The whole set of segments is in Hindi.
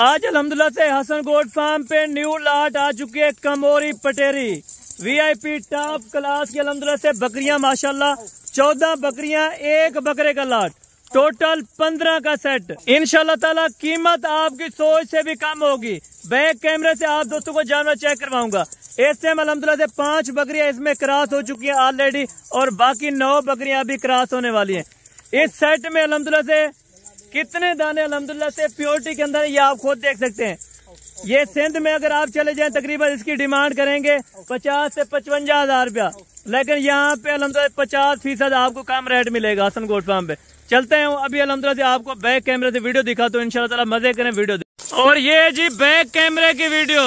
आज अल्हम्दुलिल्लाह से हसन गोट फार्म पे न्यू लाट आ चुकी है। कमोरी पटेरी VIP टॉप क्लास की अल्हम्दुलिल्लाह से बकरियां माशाल्लाह। 14 बकरियां, एक बकरे का लाट, टोटल 15 का सेट। इंशाल्लाह ताला कीमत आपकी सोच से भी कम होगी। बैक कैमरे से आप दोस्तों को जानवर चेक करवाऊंगा। इस टाइम अल्हम्दुलिल्लाह से 5 बकरियां इसमें क्रॉस हो चुकी हैं ऑलरेडी और बाकी 9 बकरियां अभी क्रॉस होने वाली हैं। इस सेट में अल्हम्दुलिल्लाह से कितने दाने अल्हम्दुलिल्लाह से प्योरिटी के अंदर ये आप खुद देख सकते हैं। ये सिंध में अगर आप चले जाएं तकरीबन इसकी डिमांड करेंगे 50 से 55 हजार रुपया, लेकिन यहाँ पे अल्हम्दुलिल्लाह 50% आपको कम रेट मिलेगा हसन गोट फार्म पे। चलते हैं अभी अल्हम्दुलिल्लाह से आपको बैक कैमरे से वीडियो दिखा तो इंशाल्लाह ताला मजे करें वीडियो। और ये जी बैक कैमरे की वीडियो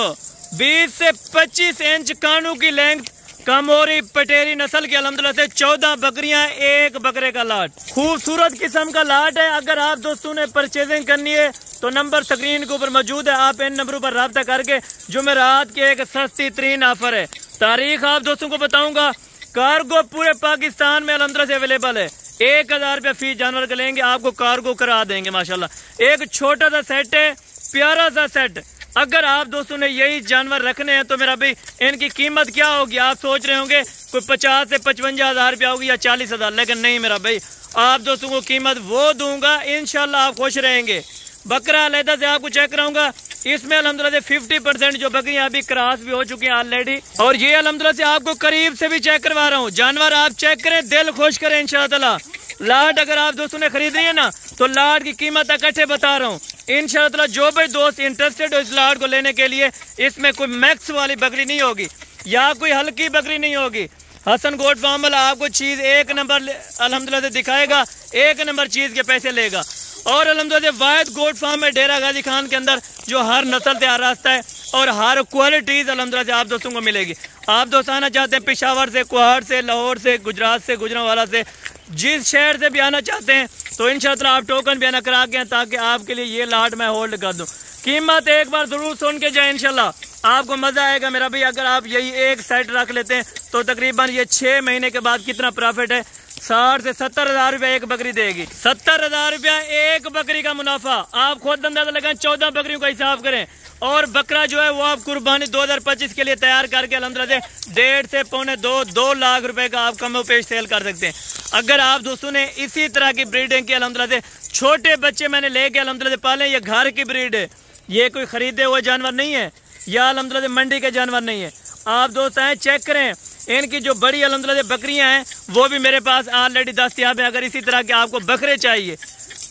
20 से 25 इंच कानू की लेंथ, कमोरी पटेरी नस्ल की अल्हम्दुलिल्लाह से 14 बकरियां, एक बकरे का लाट। खूबसूरत किस्म का लाट है। अगर आप दोस्तों ने परचेजिंग करनी है तो नंबर स्क्रीन के ऊपर मौजूद है। आप इन नंबरों पर राब्ता करके जुमेरात की एक सस्ती तरीन ऑफर है। तारीख आप दोस्तों को बताऊंगा। कार्गो पूरे पाकिस्तान में अल्हम्दुलिल्लाह से अवेलेबल है। 1000 रुपया फीस जानवर का लेंगे, आपको कार्गो करा देंगे माशाल्लाह। एक छोटा सा सेट है, प्यारा सा सेट। अगर आप दोस्तों ने यही जानवर रखने हैं तो मेरा भाई इनकी कीमत क्या होगी? आप सोच रहे होंगे कोई 50 से 55 हजार रुपया होगी या 40 हजार, लेकिन नहीं मेरा भाई, आप दोस्तों को कीमत वो दूंगा, इंशाल्लाह आप खुश रहेंगे। बकरा अलहदा से आपको चेक कराऊंगा। इसमें अल्हम्दुलिल्लाह से 50% जो बकरियां अभी क्रॉस भी हो चुकी हैं ऑलरेडी। और ये अल्हम्दुलिल्लाह से आपको करीब से भी चेक करवा रहा हूँ। जानवर आप चेक करें, दिल खुश करें इंशाल्लाह ताला। लाट अगर आप दोस्तों ने खरीदनी है ना तो लाट की कीमत इकट्ठे बता रहा हूँ इंशाल्लाह ताला। जो भी दोस्त इंटरेस्टेड हो इस लाट को लेने के लिए, इसमें कोई मैक्स वाली बकरी नहीं होगी या कोई हल्की बकरी नहीं होगी। हसन गोट फार्म वाला आपको चीज एक नंबर अल्हम्दुलिल्लाह से दिखाएगा, एक नंबर चीज के पैसे लेगा। और अल्हम्दुलिल्लाह से वाहिद गोट फार्म है डेरा गाजी खान के अंदर जो हर नस्ल तैयार रास्ता है और हर क्वालिटीज अल्हम्दुलिल्लाह से आप दोस्तों को मिलेगी। आप दोस्त आना चाहते हैं पेशावर से, कुहाड़ से, लाहौर से, गुजरात से, गुजरांवाला से, जिस शहर से भी आना चाहते हैं तो इंशाल्लाह आप टोकन भी आना करा के ताकि आपके लिए ये लाट मैं होल्ड कर दूं। कीमत एक बार जरूर सुन के जाए, इंशाल्लाह आपको मजा आएगा मेरा भाई। अगर आप यही एक सेट रख लेते हैं तो तकरीबन ये 6 महीने के बाद कितना प्रॉफिट है? 60 से 70 हजार रुपया एक बकरी देगी। 70 हजार रुपया एक बकरी का मुनाफा। आप खुद अंदाजा लगाएं, 14 बकरियों का हिसाब करें। और बकरा जो है वो आप कुर्बानी 2025 के लिए तैयार करके अल्हम्दुलिल्लाह से 1.5 से 2 लाख रुपए का आप कमो पेश सेल कर सकते हैं। अगर आप दोस्तों ने इसी तरह की ब्रीडिंग की अल्हम्दुलिल्लाह से छोटे बच्चे मैंने लेके अल्हम्दुलिल्लाह से पाले, ये घर की ब्रीड है, ये कोई खरीदे हुए जानवर नहीं है या अल्हम्दुलिल्लाह से मंडी के जानवर नहीं है। आप दोस्त आए चेक करें, इनकी जो बड़ी अल्हम्दुलिल्लाह से बकरियां हैं वो भी मेरे पास ऑलरेडी दस्तयाब है। अगर इसी तरह के आपको बकरे चाहिए,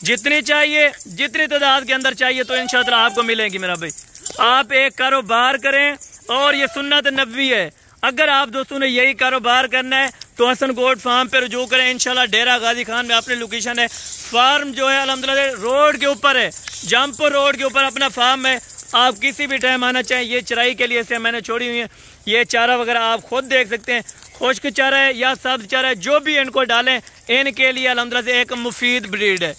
जितनी चाहिए, जितनी तादाद के अंदर चाहिए तो इंशाल्लाह आपको मिलेंगी मेरा भाई। आप एक कारोबार करें और ये सुन्नत नबवी है। अगर आप दोस्तों ने यही कारोबार करना है तो हसन गोट फार्म पे रुजू करें इंशाल्लाह। डेरा गाजी खान में अपनी लोकेशन है। फार्म जो है अल्हम्दुलिल्लाह रोड के ऊपर है, जमपुर रोड के ऊपर अपना फार्म है। आप किसी भी टाइम आना चाहें। ये चराई के लिए से मैंने छोड़ी हुई है, ये चारा वगैरह आप खुद देख सकते हैं। खुश्क चारा है या सब्ज चारा है, जो भी इनको डालें इनके लिए अल्हम्दुलिल्लाह से एक मुफीद ब्रीड है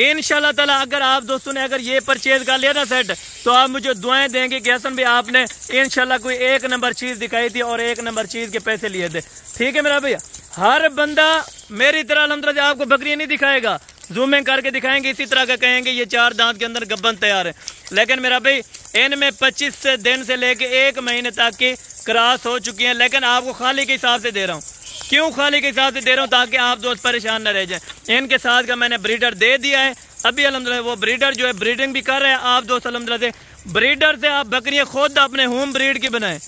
इंशाल्लाह ताला। अगर आप दोस्तों ने अगर ये परचेज कर लिया ना सेट तो आप मुझे दुआएं देंगे कि हसन भाई आपने इंशाल्लाह कोई एक नंबर चीज दिखाई थी और एक नंबर चीज के पैसे लिए थे। ठीक है मेरा भैया। हर बंदा मेरी तरह अल्हम्दुलिल्लाह आपको बकरी नहीं दिखाएगा, जूमिंग करके दिखाएंगे, इसी तरह का कहेंगे ये 4 दांत के अंदर गब्बन तैयार है। लेकिन मेरा भाई इनमें 25 दिन से लेके 1 महीने तक की क्रॉस हो चुकी है। लेकिन आपको खाली के हिसाब से दे रहा हूँ। क्यों खाली के हिसाब से दे रहा हूँ? ताकि आप दोस्त परेशान न रह जाएं। इनके साथ का मैंने ब्रीडर दे दिया है। अभी अल्हम्दुलिल्लाह वो ब्रीडर जो है ब्रीडिंग भी कर रहे हैं। आप दोस्त अल्हम्दुलिल्लाह से ब्रीडर से आप बकरियां खुद अपने होम ब्रीड की बनाएं,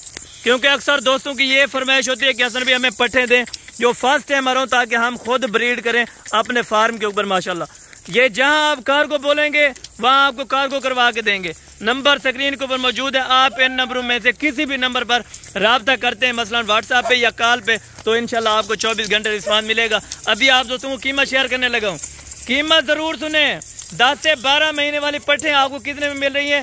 क्योंकि अक्सर दोस्तों की ये फरमाइश होती है कि हसन भी हमें पट्ठे दें जो फर्स्ट टाइम आ रहा हूँ ताकि हम खुद ब्रीड करें अपने फार्म के ऊपर माशाल्लाह। ये जहां आप कार्गो बोलेंगे वहां आपको कार्गो करवा के देंगे। नंबर स्क्रीन के ऊपर मौजूद है। आप इन नंबरों में से किसी भी नंबर पर राब्ता करते हैं, मसलन व्हाट्सएप पे या कॉल पे, तो इंशाल्लाह आपको 24 घंटे रिस्पांस मिलेगा। अभी आप दोस्तों को कीमत शेयर करने लगा हूँ। कीमत जरूर सुने। 10 से 12 महीने वाली पट्टे आपको कितने में मिल रही है?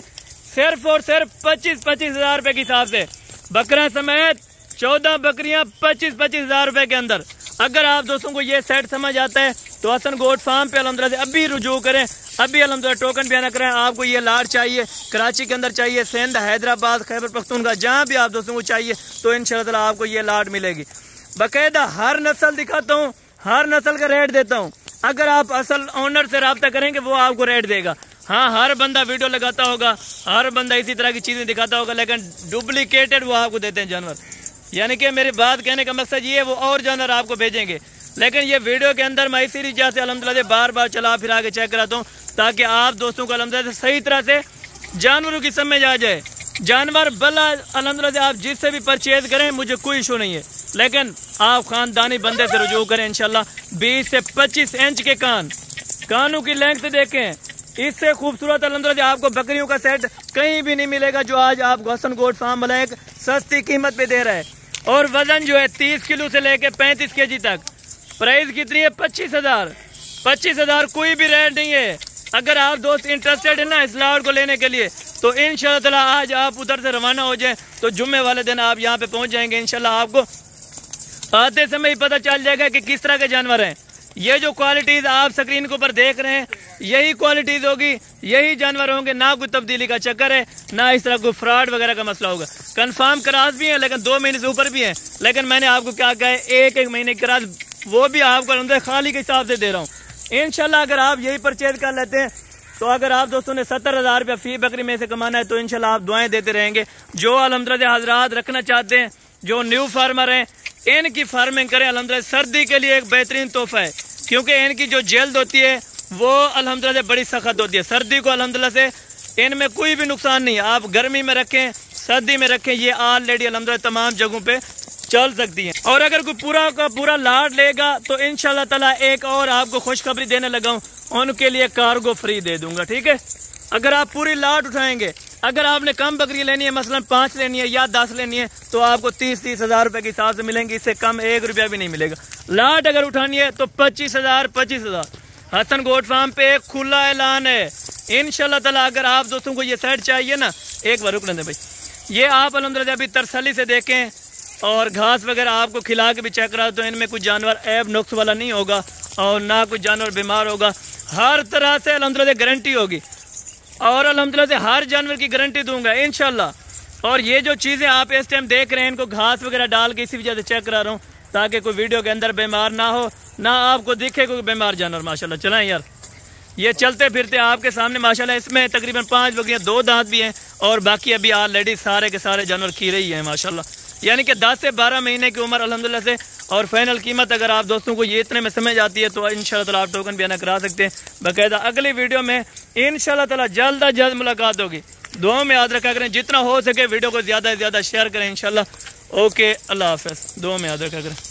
सिर्फ और सिर्फ 25-25 हजार रुपए के हिसाब से। बकरा समेत 14 बकरियां 25-25 हजार रुपए के अंदर। अगर आप दोस्तों को ये सेट समझ आता है तो हसन गोट फार्म पे अल्हम्दुलिल्लाह से अभी रुजू करें। अभी अल्हम्दुलिल्लाह टोकन भी आना करें। आपको ये लाट चाहिए, कराची के अंदर चाहिए, सिंध, हैदराबाद, खैबर पख्तूनख्वा, जहाँ भी आप दोस्तों को चाहिए तो इंशाल्लाह आपको ये लाट मिलेगी। बाकायदा हर नस्ल दिखाता हूँ, हर नस्ल का रेट देता हूँ। अगर आप असल ओनर से रब्ता करेंगे वो आपको रेट देगा। हाँ, हर बंदा वीडियो लगाता होगा, हर बंदा इसी तरह की चीज़ें दिखाता होगा, लेकिन डुप्लीकेटेड वो आपको देते हैं जानवर। यानी कि मेरी बात कहने का मकसद ये है, वो और जानवर आपको भेजेंगे, लेकिन ये वीडियो के अंदर मैं इसी वजह से अल्हम्दुलिल्लाह बार बार चला फिर आके चेक कराता हूँ, ताकि आप दोस्तों को अल्हम्दुलिल्लाह सही तरह से जानवरों की समझ आ जाए। जानवर भला अल्हम्दुलिल्लाह आप जिससे भी परचेज करें, मुझे कोई इशू नहीं है, लेकिन आप ख़ानदानी बंदे से रुजू करें। इंशाल्लाह 20 से 25 इंच के कानों की लेंथ देखें, इससे खूबसूरत अल्हम्दुलिल्लाह आपको बकरियों का सेट कहीं भी नहीं मिलेगा, जो आज आपको हसन गोट फार्म वाला एक सस्ती कीमत पे दे रहा है। और वजन जो है 30 किलो से लेके 35 केजी तक। प्राइस कितनी है? 25,000। 25,000 कोई भी रेट नहीं है। अगर आप दोस्त इंटरेस्टेड है ना इस लाट को लेने के लिए, तो इंशाल्लाह ताला आज आप उधर से रवाना हो जाएं, तो जुम्मे वाले दिन आप यहाँ पे पहुँच जाएंगे। इंशाल्लाह आपको आते समय ही पता चल जाएगा कि किस तरह के जानवर हैं। ये जो क्वालिटीज़ आप स्क्रीन के ऊपर देख रहे हैं, यही क्वालिटीज़ होगी, यही जानवर होंगे। ना कोई तब्दीली का चक्कर है, ना इस तरह कोई फ्रॉड वगैरह का मसला होगा। कंफर्म क्रास भी है, लेकिन 2 महीने से ऊपर भी है, लेकिन मैंने आपको क्या कहा है, एक महीने की क्रास, वो भी आपको अंदर खाली के हिसाब से दे रहा हूँ। इंशाल्लाह अगर आप यही परचेज कर लेते हैं, तो अगर आप दोस्तों ने 70,000 रुपया फी बकरी में से कमाना है, तो इंशाल्लाह आप दुआएं देते रहेंगे। जो अल्हम्दुलिल्लाह हजरात रखना चाहते हैं, जो न्यू फार्मर हैं, इनकी फार्मिंग करें। अल्हम्दुलिल्लाह सर्दी के लिए एक बेहतरीन तोहफा है, क्योंकि इनकी जो जल्द होती है वो अल्हम्दुलिल्लाह बड़ी सख्त होती है। सर्दी को अल्हम्दुलिल्लाह से इनमें कोई भी नुकसान नहीं है। आप गर्मी में रखें, सर्दी में रखें, ये ऑलरेडी अल्हम्दुलिल्लाह तमाम जगहों पे चल सकती हैं। और अगर कोई पूरा का पूरा लाट लेगा, तो इंशाल्लाह ताला एक और आपको खुशखबरी देने लगा हूँ, उनके लिए कार्गो फ्री दे दूंगा, ठीक है। अगर आप पूरी लाट उठाएंगे, अगर आपने कम बकरी लेनी है, मसलन 5 लेनी है या 10 लेनी है, तो आपको 30,000 रुपए के हिसाब से मिलेंगे, इससे कम 1 रुपया भी नहीं मिलेगा। लाट अगर उठानी है तो 25,000। हसन गोट फार्म पे एक खुला ऐलान है इंशाल्लाह ताला। अगर आप दोस्तों को ये सेट चाहिए ना, एक बार रुक लें भाई, ये आप अल्हम्दुलिल्लाह अभी तसल्ली से देखें और घास वगैरह आपको खिला के भी चेक करा, तो इनमें कोई जानवर ऐब नुक्स वाला नहीं होगा और ना कोई जानवर बीमार होगा। हर तरह से अल्हम्दुलिल्लाह गारंटी होगी, और अल्हम्दुलिल्लाह से हर जानवर की गारंटी दूंगा इंशाल्लाह। और ये जो चीज़ें आप इस टाइम देख रहे हैं, इनको घास वगैरह डाल के इसी वजह से चेक करा रहा हूँ, ताकि कोई वीडियो के अंदर बीमार ना हो, ना आपको दिखे कोई बीमार जानवर। माशाल्लाह चलाएं यार, ये चलते फिरते आपके सामने माशाल्लाह। इसमें तकरीबन 5 बकरियां, 2 दांत भी हैं, और बाकी अभी ऑलरेडी सारे के सारे जानवर खी रही हैं माशाल्लाह। यानी कि 10 से 12 महीने की उम्र अल्हम्दुलिल्लाह से। और फाइनल कीमत अगर आप दोस्तों को ये इतने में समझ आती है, तो इंशाल्लाह ताला आप टोकन भी अदा करा सकते हैं बाकायदा। अगली वीडियो में इंशाल्लाह ताला जल्द अज जल्द मुलाकात होगी। दुआ में याद रखा करें, जितना हो सके वीडियो को ज़्यादा से ज़्यादा शेयर करें इंशाल्लाह। ओके, अल्लाह हाफ़िज़। दुआ में याद रखा करें।